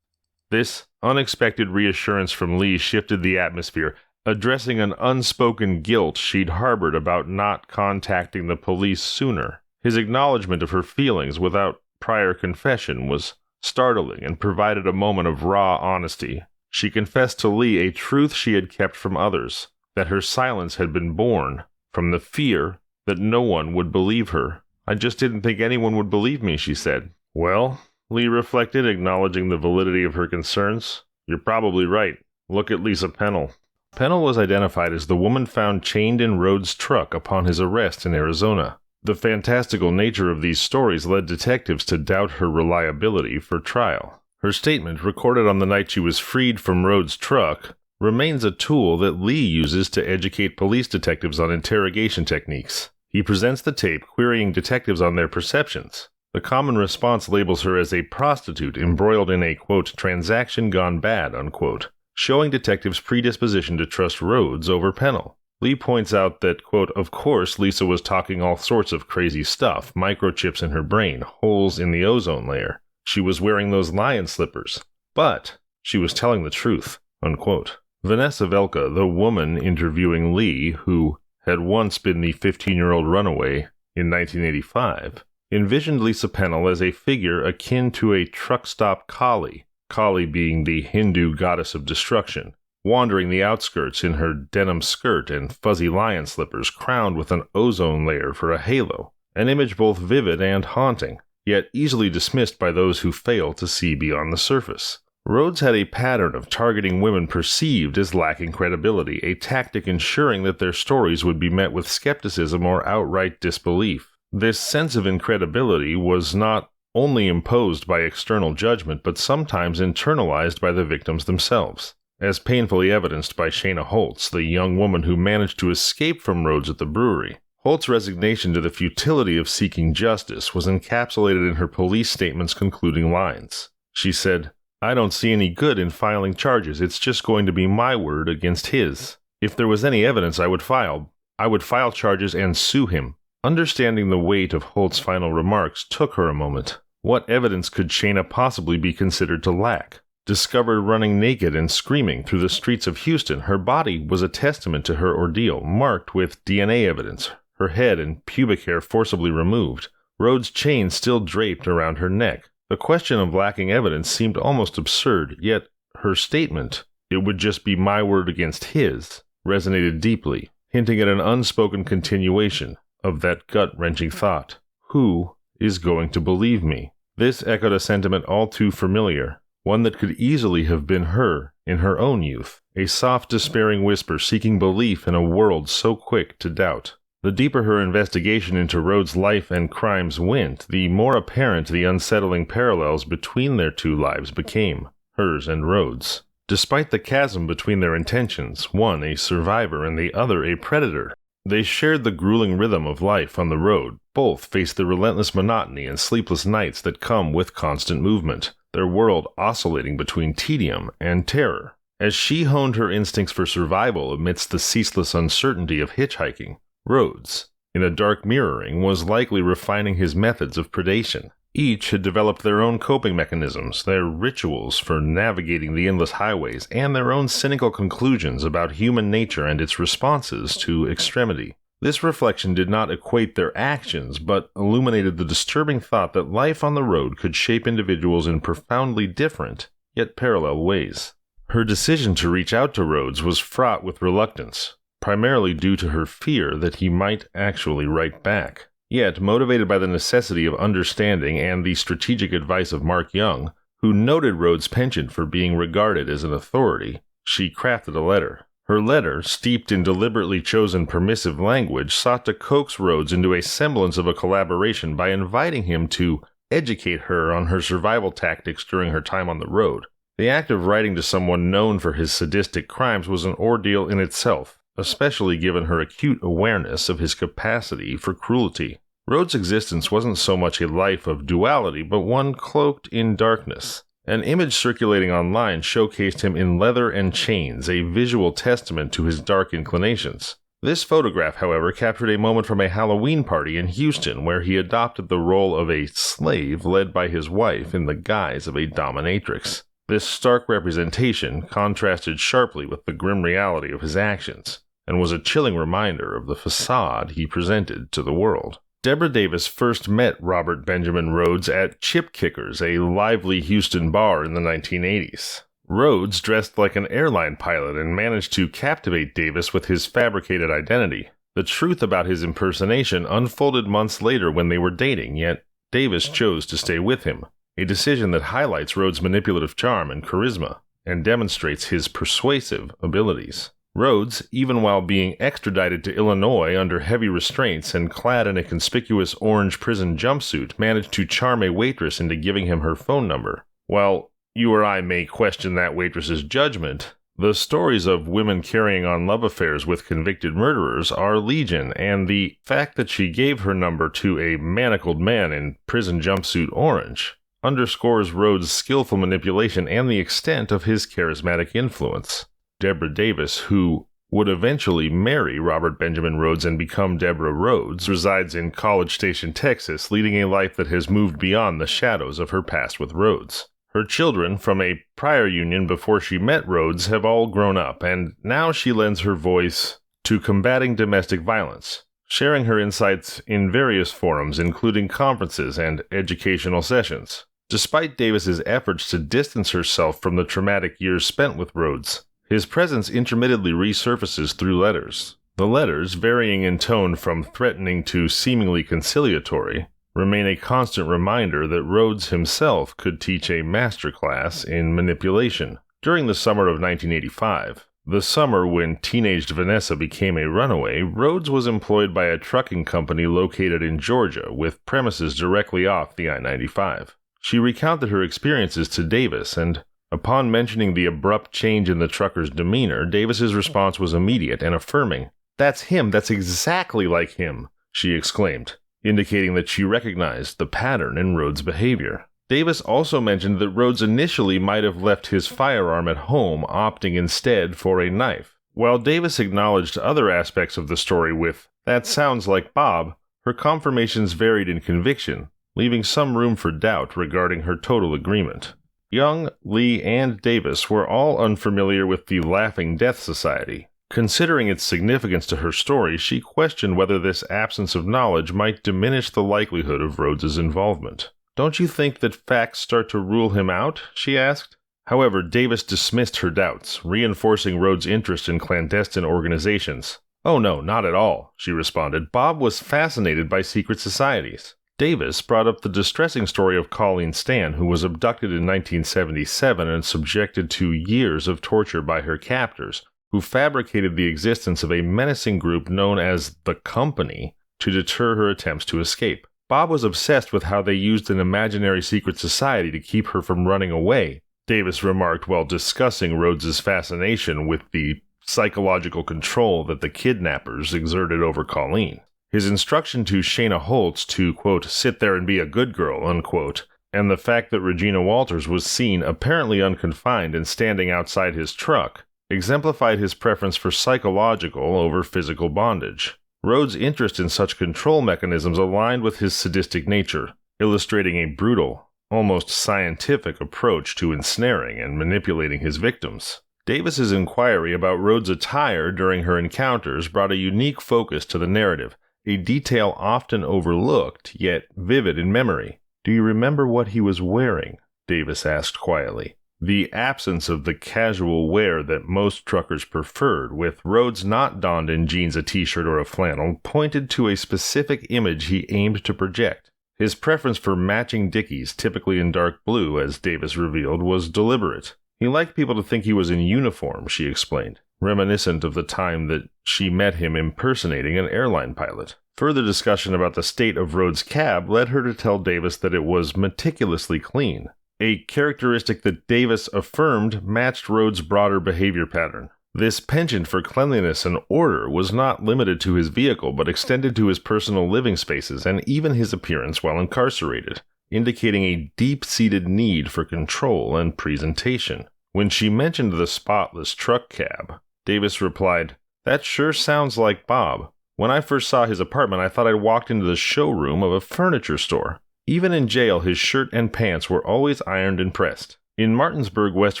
This unexpected reassurance from Lee shifted the atmosphere, addressing an unspoken guilt she'd harbored about not contacting the police sooner. His acknowledgement of her feelings without prior confession was startling and provided a moment of raw honesty. She confessed to Lee a truth she had kept from others, that her silence had been born from the fear that no one would believe her. "I just didn't think anyone would believe me," she said. "Well," Lee reflected, acknowledging the validity of her concerns, "you're probably right. Look at Lisa Pennell." Pennell was identified as the woman found chained in Rhoades' truck upon his arrest in Arizona. The fantastical nature of these stories led detectives to doubt her reliability for trial. Her statement, recorded on the night she was freed from Rhoades' truck, remains a tool that Lee uses to educate police detectives on interrogation techniques. He presents the tape, querying detectives on their perceptions. The common response labels her as a prostitute embroiled in a, quote, transaction gone bad, unquote, showing detectives' predisposition to trust Rhoades over Pennell. Lee points out that, quote, of course Lisa was talking all sorts of crazy stuff, microchips in her brain, holes in the ozone layer. She was wearing those lion slippers. But she was telling the truth, unquote. Vanessa Velka, the woman interviewing Lee, who had once been the 15-year-old runaway in 1985, envisioned Lisa Pennell as a figure akin to a truck stop Kali, Kali being the Hindu goddess of destruction, wandering the outskirts in her denim skirt and fuzzy lion slippers crowned with an ozone layer for a halo, an image both vivid and haunting, yet easily dismissed by those who fail to see beyond the surface. Rhoades had a pattern of targeting women perceived as lacking credibility, a tactic ensuring that their stories would be met with skepticism or outright disbelief. This sense of incredibility was not only imposed by external judgment, but sometimes internalized by the victims themselves, as painfully evidenced by Shayna Holtz, the young woman who managed to escape from Rhoades at the brewery. Holtz's resignation to the futility of seeking justice was encapsulated in her police statement's concluding lines. She said, "I don't see any good in filing charges. It's just going to be my word against his. If there was any evidence I would file charges and sue him." Understanding the weight of Holtz's final remarks took her a moment. What evidence could Shayna possibly be considered to lack? Discovered running naked and screaming through the streets of Houston, her body was a testament to her ordeal, marked with DNA evidence, her head and pubic hair forcibly removed, Rhoades' chain still draped around her neck. The question of lacking evidence seemed almost absurd, yet her statement, "It would just be my word against his," resonated deeply, hinting at an unspoken continuation of that gut-wrenching thought. Who is going to believe me? This echoed a sentiment all too familiar, one that could easily have been her in her own youth, a soft, despairing whisper seeking belief in a world so quick to doubt. The deeper her investigation into Rhoades' life and crimes went, the more apparent the unsettling parallels between their two lives became, hers and Rhoades. Despite the chasm between their intentions, one a survivor and the other a predator, they shared the grueling rhythm of life on the road. Both faced the relentless monotony and sleepless nights that come with constant movement, their world oscillating between tedium and terror. As she honed her instincts for survival amidst the ceaseless uncertainty of hitchhiking, Rhoades, in a dark mirroring, was likely refining his methods of predation. Each had developed their own coping mechanisms, their rituals for navigating the endless highways, and their own cynical conclusions about human nature and its responses to extremity. This reflection did not equate their actions, but illuminated the disturbing thought that life on the road could shape individuals in profoundly different, yet parallel ways. Her decision to reach out to Rhoades was fraught with reluctance, primarily due to her fear that he might actually write back. Yet, motivated by the necessity of understanding and the strategic advice of Mark Young, who noted Rhoades' penchant for being regarded as an authority, she crafted a letter. Her letter, steeped in deliberately chosen permissive language, sought to coax Rhoades into a semblance of a collaboration by inviting him to educate her on her survival tactics during her time on the road. The act of writing to someone known for his sadistic crimes was an ordeal in itself, especially given her acute awareness of his capacity for cruelty. Rhoades' existence wasn't so much a life of duality, but one cloaked in darkness. An image circulating online showcased him in leather and chains, a visual testament to his dark inclinations. This photograph, however, captured a moment from a Halloween party in Houston where he adopted the role of a slave led by his wife in the guise of a dominatrix. This stark representation contrasted sharply with the grim reality of his actions, and was a chilling reminder of the facade he presented to the world. Deborah Davis first met Robert Benjamin Rhoades at Chip Kickers, a lively Houston bar in the 1980s. Rhoades dressed like an airline pilot and managed to captivate Davis with his fabricated identity. The truth about his impersonation unfolded months later when they were dating, yet Davis chose to stay with him, a decision that highlights Rhoades' manipulative charm and charisma, and demonstrates his persuasive abilities. Rhoades, even while being extradited to Illinois under heavy restraints and clad in a conspicuous orange prison jumpsuit, managed to charm a waitress into giving him her phone number. While you or I may question that waitress's judgment, the stories of women carrying on love affairs with convicted murderers are legion, and the fact that she gave her number to a manacled man in prison jumpsuit orange underscores Rhoades' skillful manipulation and the extent of his charismatic influence. Deborah Davis, who would eventually marry Robert Benjamin Rhoades and become Deborah Rhoades, resides in College Station, Texas, leading a life that has moved beyond the shadows of her past with Rhoades. Her children, from a prior union before she met Rhoades, have all grown up, and now she lends her voice to combating domestic violence, sharing her insights in various forums, including conferences and educational sessions. Despite Davis's efforts to distance herself from the traumatic years spent with Rhoades, his presence intermittently resurfaces through letters. The letters, varying in tone from threatening to seemingly conciliatory, remain a constant reminder that Rhoades himself could teach a masterclass in manipulation. During the summer of 1985, the summer when teenaged Vanessa became a runaway, Rhoades was employed by a trucking company located in Georgia with premises directly off the I-95. She recounted her experiences to Davis, and upon mentioning the abrupt change in the trucker's demeanor, Davis's response was immediate and affirming. "That's him, that's exactly like him," she exclaimed, indicating that she recognized the pattern in Rhoades' behavior. Davis also mentioned that Rhoades initially might have left his firearm at home, opting instead for a knife. While Davis acknowledged other aspects of the story with, "That sounds like Bob," her confirmations varied in conviction, leaving some room for doubt regarding her total agreement. Young, Lee, and Davis were all unfamiliar with the Laughing Death Society. Considering its significance to her story, she questioned whether this absence of knowledge might diminish the likelihood of Rhoades' involvement. "Don't you think that facts start to rule him out?" she asked. However, Davis dismissed her doubts, reinforcing Rhoades' interest in clandestine organizations. "Oh no, not at all," she responded. "Bob was fascinated by secret societies." Davis brought up the distressing story of Colleen Stan, who was abducted in 1977 and subjected to years of torture by her captors, who fabricated the existence of a menacing group known as the Company to deter her attempts to escape. Bob was obsessed with how they used an imaginary secret society to keep her from running away, Davis remarked while discussing Rhoades' fascination with the psychological control that the kidnappers exerted over Colleen. His instruction to Shayna Holtz to, quote, sit there and be a good girl, unquote, and the fact that Regina Walters was seen apparently unconfined and standing outside his truck, exemplified his preference for psychological over physical bondage. Rhoades' interest in such control mechanisms aligned with his sadistic nature, illustrating a brutal, almost scientific approach to ensnaring and manipulating his victims. Davis's inquiry about Rhoades' attire during her encounters brought a unique focus to the narrative, a detail often overlooked, yet vivid in memory. "Do you remember what he was wearing?" Davis asked quietly. The absence of the casual wear that most truckers preferred, with Rhoades not donned in jeans, a t-shirt, or a flannel, pointed to a specific image he aimed to project. His preference for matching dickies, typically in dark blue, as Davis revealed, was deliberate. He liked people to think he was in uniform, she explained, reminiscent of the time that she met him impersonating an airline pilot. Further discussion about the state of Rhoades' cab led her to tell Davis that it was meticulously clean, a characteristic that Davis affirmed matched Rhoades' broader behavior pattern. This penchant for cleanliness and order was not limited to his vehicle, but extended to his personal living spaces and even his appearance while incarcerated, indicating a deep-seated need for control and presentation. When she mentioned the spotless truck cab, Davis replied, "That sure sounds like Bob. When I first saw his apartment, I thought I'd walked into the showroom of a furniture store." Even in jail, his shirt and pants were always ironed and pressed. In Martinsburg, West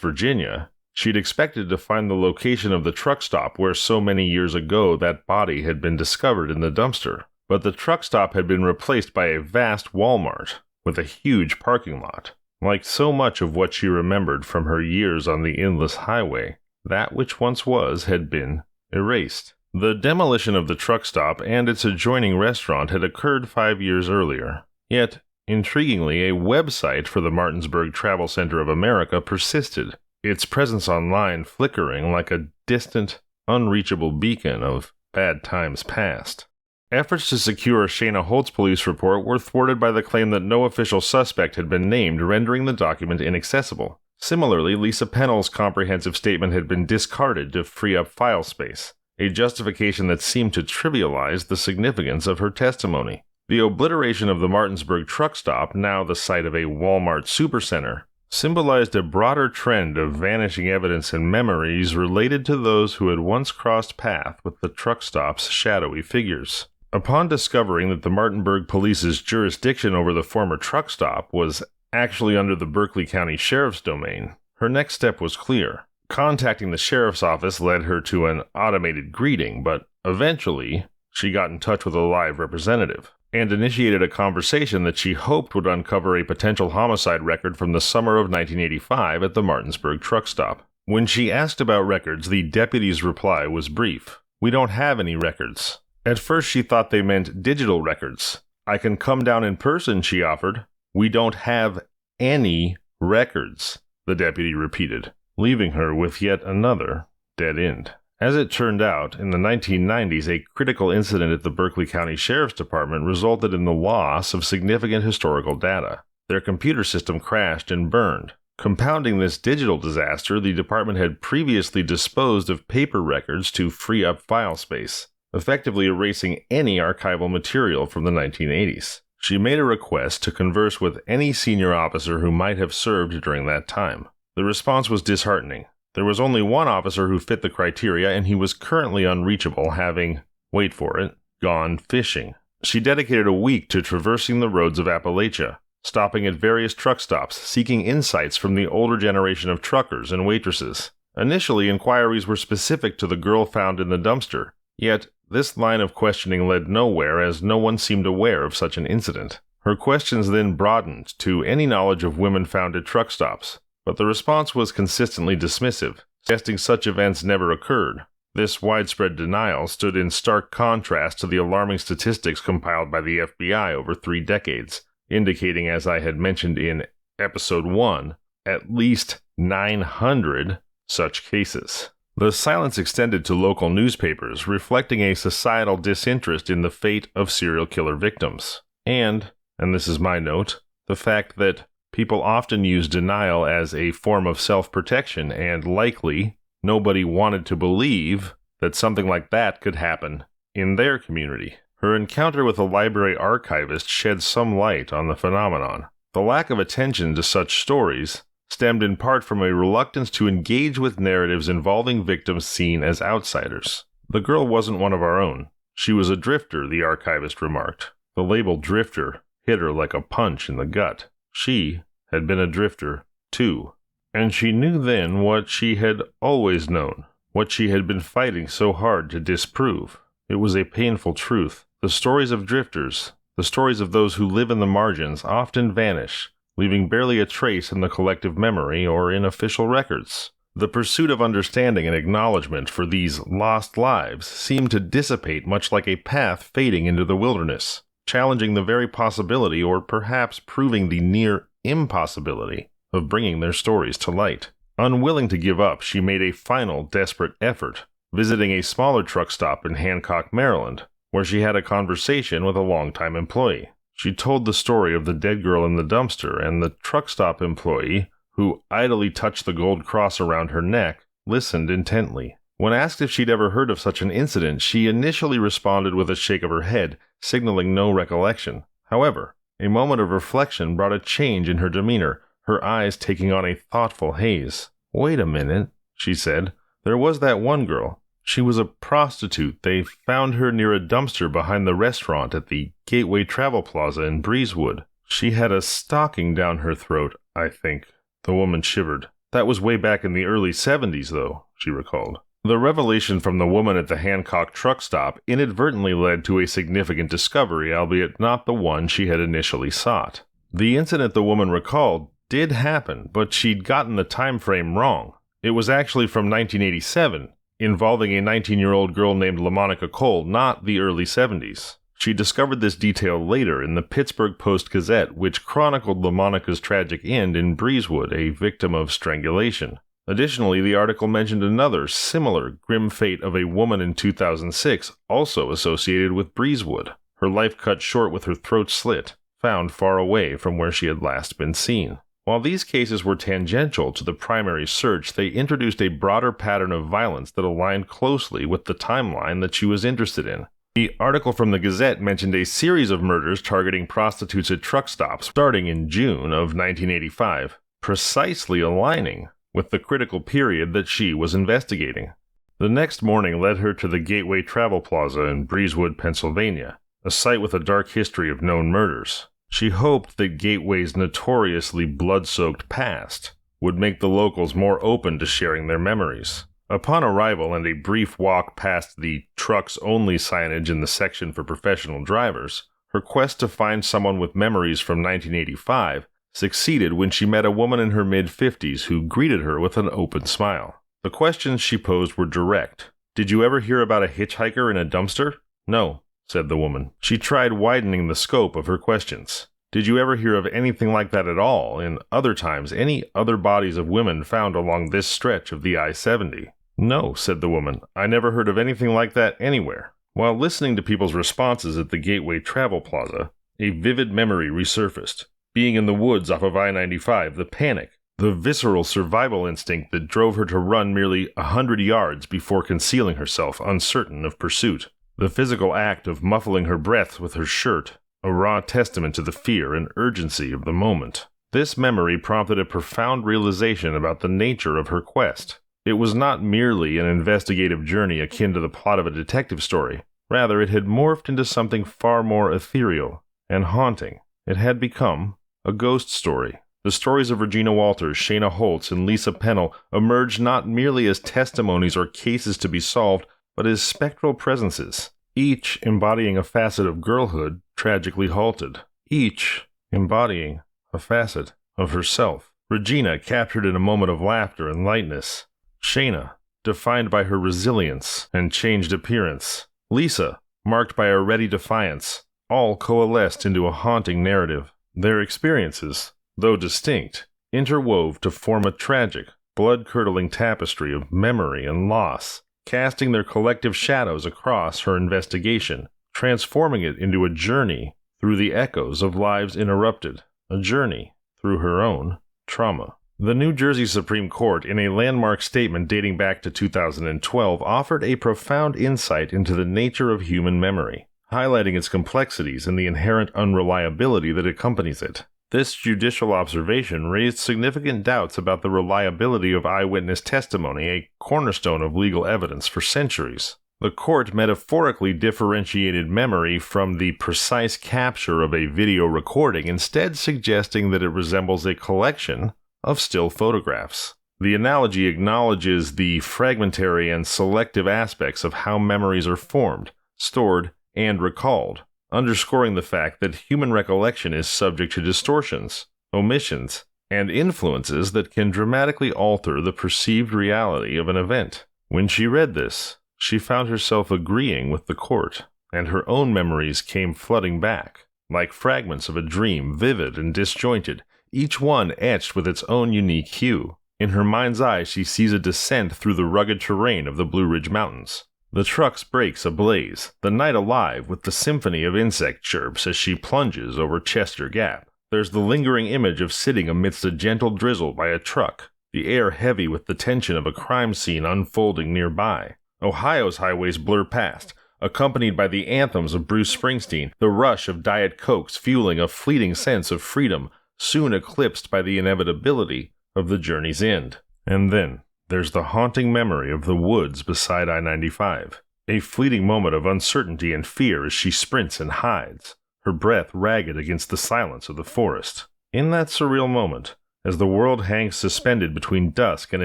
Virginia, she'd expected to find the location of the truck stop where so many years ago that body had been discovered in the dumpster. But the truck stop had been replaced by a vast Walmart with a huge parking lot. Like so much of what she remembered from her years on the endless highway, that which once was had been erased. The demolition of the truck stop and its adjoining restaurant had occurred 5 years earlier. Yet, intriguingly, a website for the Martinsburg Travel Center of America persisted, its presence online flickering like a distant, unreachable beacon of bad times past. Efforts to secure Shayna Holt's police report were thwarted by the claim that no official suspect had been named, rendering the document inaccessible. Similarly, Lisa Pennell's comprehensive statement had been discarded to free up file space, a justification that seemed to trivialize the significance of her testimony. The obliteration of the Martinsburg truck stop, now the site of a Walmart supercenter, symbolized a broader trend of vanishing evidence and memories related to those who had once crossed paths with the truck stop's shadowy figures. Upon discovering that the Martinsburg police's jurisdiction over the former truck stop was actually under the Berkeley County Sheriff's domain, her next step was clear. Contacting the sheriff's office led her to an automated greeting, but eventually she got in touch with a live representative and initiated a conversation that she hoped would uncover a potential homicide record from the summer of 1985 at the Martinsburg truck stop. When she asked about records, the deputy's reply was brief. "We don't have any records." At first she thought they meant digital records. "I can come down in person," she offered. "We don't have any records," the deputy repeated, leaving her with yet another dead end. As it turned out, in the 1990s, a critical incident at the Berkeley County Sheriff's Department resulted in the loss of significant historical data. Their computer system crashed and burned. Compounding this digital disaster, the department had previously disposed of paper records to free up file space, effectively erasing any archival material from the 1980s. She made a request to converse with any senior officer who might have served during that time. The response was disheartening. There was only one officer who fit the criteria, and he was currently unreachable, having, wait for it, gone fishing. She dedicated a week to traversing the roads of Appalachia, stopping at various truck stops, seeking insights from the older generation of truckers and waitresses. Initially, inquiries were specific to the girl found in the dumpster, yet this line of questioning led nowhere as no one seemed aware of such an incident. Her questions then broadened to any knowledge of women found at truck stops, but the response was consistently dismissive, suggesting such events never occurred. This widespread denial stood in stark contrast to the alarming statistics compiled by the FBI over 3 decades, indicating, as I had mentioned in Episode 1, at least 900 such cases. The silence extended to local newspapers, reflecting a societal disinterest in the fate of serial killer victims. And this is my note, the fact that people often use denial as a form of self-protection, and likely nobody wanted to believe that something like that could happen in their community. Her encounter with a library archivist shed some light on the phenomenon. The lack of attention to such stories stemmed in part from a reluctance to engage with narratives involving victims seen as outsiders. The girl wasn't one of our own. She was a drifter, the archivist remarked. The label drifter hit her like a punch in the gut. She had been a drifter, too. And she knew then what she had always known, what she had been fighting so hard to disprove. It was a painful truth. The stories of drifters, the stories of those who live in the margins, often vanish, leaving barely a trace in the collective memory or in official records. The pursuit of understanding and acknowledgement for these lost lives seemed to dissipate much like a path fading into the wilderness, challenging the very possibility, or perhaps proving the near impossibility, of bringing their stories to light. Unwilling to give up, she made a final desperate effort, visiting a smaller truck stop in Hancock, Maryland, where she had a conversation with a longtime employee. She told the story of the dead girl in the dumpster, and the truck stop employee, who idly touched the gold cross around her neck, listened intently. When asked if she'd ever heard of such an incident, she initially responded with a shake of her head, signaling no recollection. However, a moment of reflection brought a change in her demeanor, her eyes taking on a thoughtful haze. "Wait a minute," she said. "There was that one girl. She was a prostitute. They found her near a dumpster behind the restaurant at the Gateway Travel Plaza in Breezewood. She had a stocking down her throat, I think." The woman shivered. "That was way back in the early 70s, though," she recalled. The revelation from the woman at the Hancock truck stop inadvertently led to a significant discovery, albeit not the one she had initially sought. The incident the woman recalled did happen, but she'd gotten the time frame wrong. It was actually from 1987, involving a 19-year-old girl named LaMonica Cole, not the early 70s. She discovered this detail later in the Pittsburgh Post-Gazette, which chronicled LaMonica's tragic end in Breezewood, a victim of strangulation. Additionally, the article mentioned another, similar, grim fate of a woman in 2006, also associated with Breezewood. Her life cut short with her throat slit, found far away from where she had last been seen. While these cases were tangential to the primary search, they introduced a broader pattern of violence that aligned closely with the timeline that she was interested in. The article from the Gazette mentioned a series of murders targeting prostitutes at truck stops starting in June of 1985, precisely aligning with the critical period that she was investigating. The next morning led her to the Gateway Travel Plaza in Breezewood, Pennsylvania, a site with a dark history of known murders. She hoped that Gateway's notoriously blood-soaked past would make the locals more open to sharing their memories. Upon arrival and a brief walk past the trucks-only signage in the section for professional drivers, her quest to find someone with memories from 1985 succeeded when she met a woman in her mid-50s who greeted her with an open smile. The questions she posed were direct. "Did you ever hear about a hitchhiker in a dumpster?" "No," said the woman. She tried widening the scope of her questions. "Did you ever hear of anything like that at all in other times, any other bodies of women found along this stretch of the I-70? "No," said the woman. "I never heard of anything like that anywhere." While listening to people's responses at the Gateway Travel Plaza, a vivid memory resurfaced. Being in the woods off of I-95, the panic, the visceral survival instinct that drove her to run merely 100 yards before concealing herself, uncertain of pursuit. The physical act of muffling her breath with her shirt, a raw testament to the fear and urgency of the moment. This memory prompted a profound realization about the nature of her quest. It was not merely an investigative journey akin to the plot of a detective story. Rather, it had morphed into something far more ethereal and haunting. It had become a ghost story. The stories of Regina Walters, Shayna Holtz, and Lisa Pennell emerged not merely as testimonies or cases to be solved, but as spectral presences, each embodying a facet of girlhood tragically halted, each embodying a facet of herself. Regina, captured in a moment of laughter and lightness. Shayna, defined by her resilience and changed appearance. Lisa, marked by a ready defiance, all coalesced into a haunting narrative. Their experiences, though distinct, interwove to form a tragic, blood-curdling tapestry of memory and loss, casting their collective shadows across her investigation, transforming it into a journey through the echoes of lives interrupted, a journey through her own trauma. The New Jersey Supreme Court, in a landmark statement dating back to 2012, offered a profound insight into the nature of human memory, highlighting its complexities and the inherent unreliability that accompanies it. This judicial observation raised significant doubts about the reliability of eyewitness testimony, a cornerstone of legal evidence for centuries. The court metaphorically differentiated memory from the precise capture of a video recording, instead suggesting that it resembles a collection of still photographs. The analogy acknowledges the fragmentary and selective aspects of how memories are formed, stored, and recalled, underscoring the fact that human recollection is subject to distortions, omissions, and influences that can dramatically alter the perceived reality of an event. When she read this, she found herself agreeing with the court, and her own memories came flooding back, like fragments of a dream, vivid and disjointed, each one etched with its own unique hue. In her mind's eye, she sees a descent through the rugged terrain of the Blue Ridge Mountains. The truck's brakes ablaze, the night alive with the symphony of insect chirps as she plunges over Chester Gap. There's the lingering image of sitting amidst a gentle drizzle by a truck, the air heavy with the tension of a crime scene unfolding nearby. Ohio's highways blur past, accompanied by the anthems of Bruce Springsteen, the rush of Diet Cokes fueling a fleeting sense of freedom, soon eclipsed by the inevitability of the journey's end. And then there's the haunting memory of the woods beside I-95, a fleeting moment of uncertainty and fear as she sprints and hides, her breath ragged against the silence of the forest. In that surreal moment, as the world hangs suspended between dusk and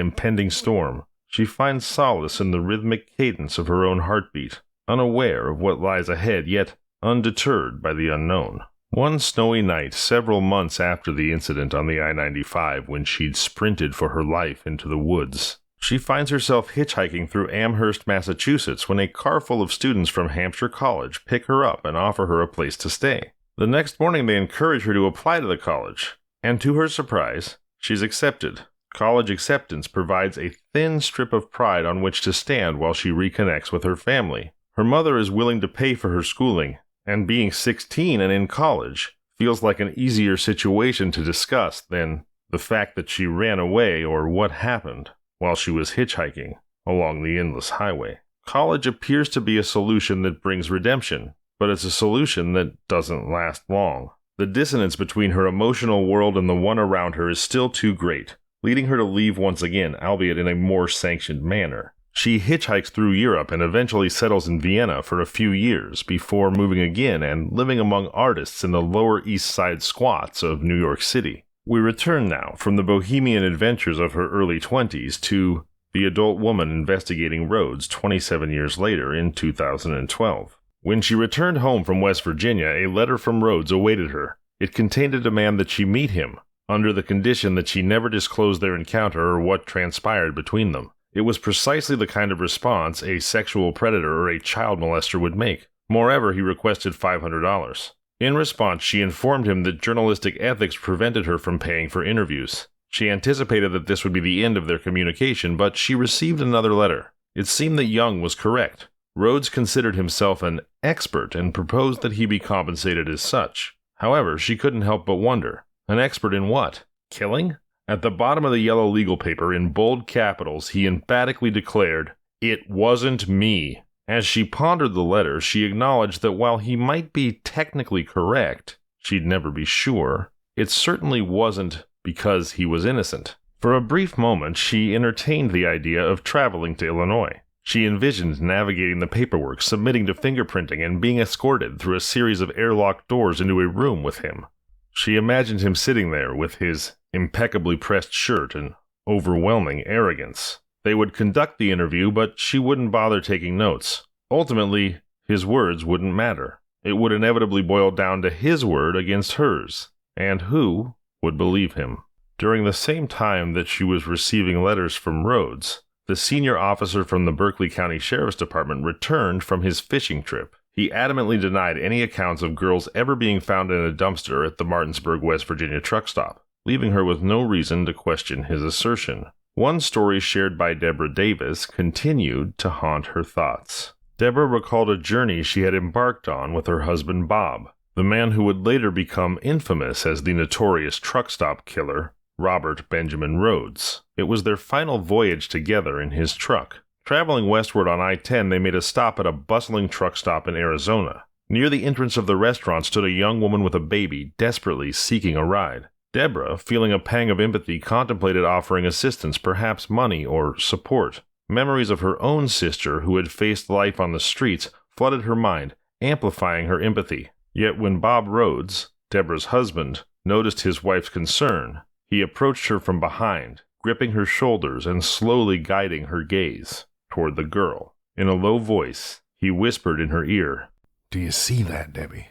impending storm, she finds solace in the rhythmic cadence of her own heartbeat, unaware of what lies ahead, yet undeterred by the unknown. One snowy night, several months after the incident on the I-95 when she'd sprinted for her life into the woods, she finds herself hitchhiking through Amherst, Massachusetts when a car full of students from Hampshire College pick her up and offer her a place to stay. The next morning they encourage her to apply to the college, and to her surprise, she's accepted. College acceptance provides a thin strip of pride on which to stand while she reconnects with her family. Her mother is willing to pay for her schooling, and being 16 and in college feels like an easier situation to discuss than the fact that she ran away or what happened while she was hitchhiking along the endless highway. College appears to be a solution that brings redemption, but it's a solution that doesn't last long. The dissonance between her emotional world and the one around her is still too great, leading her to leave once again, albeit in a more sanctioned manner. She hitchhikes through Europe and eventually settles in Vienna for a few years before moving again and living among artists in the Lower East Side squats of New York City. We return now from the bohemian adventures of her early 20s to the adult woman investigating Rhoades 27 years later in 2012. When she returned home from West Virginia, a letter from Rhoades awaited her. It contained a demand that she meet him, under the condition that she never disclose their encounter or what transpired between them. It was precisely the kind of response a sexual predator or a child molester would make. Moreover, he requested $500. In response, she informed him that journalistic ethics prevented her from paying for interviews. She anticipated that this would be the end of their communication, but she received another letter. It seemed that Young was correct. Rhoades considered himself an expert and proposed that he be compensated as such. However, she couldn't help but wonder, an expert in what? Killing? At the bottom of the yellow legal paper, in bold capitals, he emphatically declared, "It wasn't me." As she pondered the letter, she acknowledged that while he might be technically correct, she'd never be sure, it certainly wasn't because he was innocent. For a brief moment, she entertained the idea of traveling to Illinois. She envisioned navigating the paperwork, submitting to fingerprinting, and being escorted through a series of airlocked doors into a room with him. She imagined him sitting there with his impeccably pressed shirt and overwhelming arrogance. They would conduct the interview, but she wouldn't bother taking notes. Ultimately, his words wouldn't matter. It would inevitably boil down to his word against hers, and who would believe him? During the same time that she was receiving letters from Rhoades, the senior officer from the Berkeley County Sheriff's Department returned from his fishing trip. He adamantly denied any accounts of girls ever being found in a dumpster at the Martinsburg, West Virginia truck stop, leaving her with no reason to question his assertion. One story shared by Deborah Davis continued to haunt her thoughts. Deborah recalled a journey she had embarked on with her husband Bob, the man who would later become infamous as the notorious truck stop killer, Robert Benjamin Rhoades. It was their final voyage together in his truck. Traveling westward on I-10, they made a stop at a bustling truck stop in Arizona. Near the entrance of the restaurant stood a young woman with a baby, desperately seeking a ride. Deborah, feeling a pang of empathy, contemplated offering assistance, perhaps money or support. Memories of her own sister, who had faced life on the streets, flooded her mind, amplifying her empathy. Yet when Bob Rhoades, Deborah's husband, noticed his wife's concern, he approached her from behind, gripping her shoulders and slowly guiding her gaze toward the girl. In a low voice, he whispered in her ear, "Do you see that, Debbie?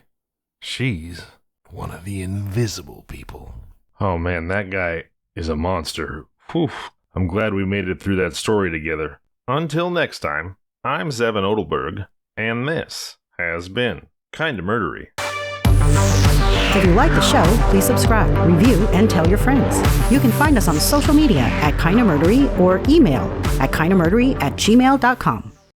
She's one of the invisible people." "Oh man, that guy is a monster. Whew. I'm glad we made it through that story together. Until next time, I'm Zevon Odelberg, and this has been Kinda Murdery." If you like the show, please subscribe, review, and tell your friends. You can find us on social media at Kinda Murdery or email at kindamurdery@gmail.com.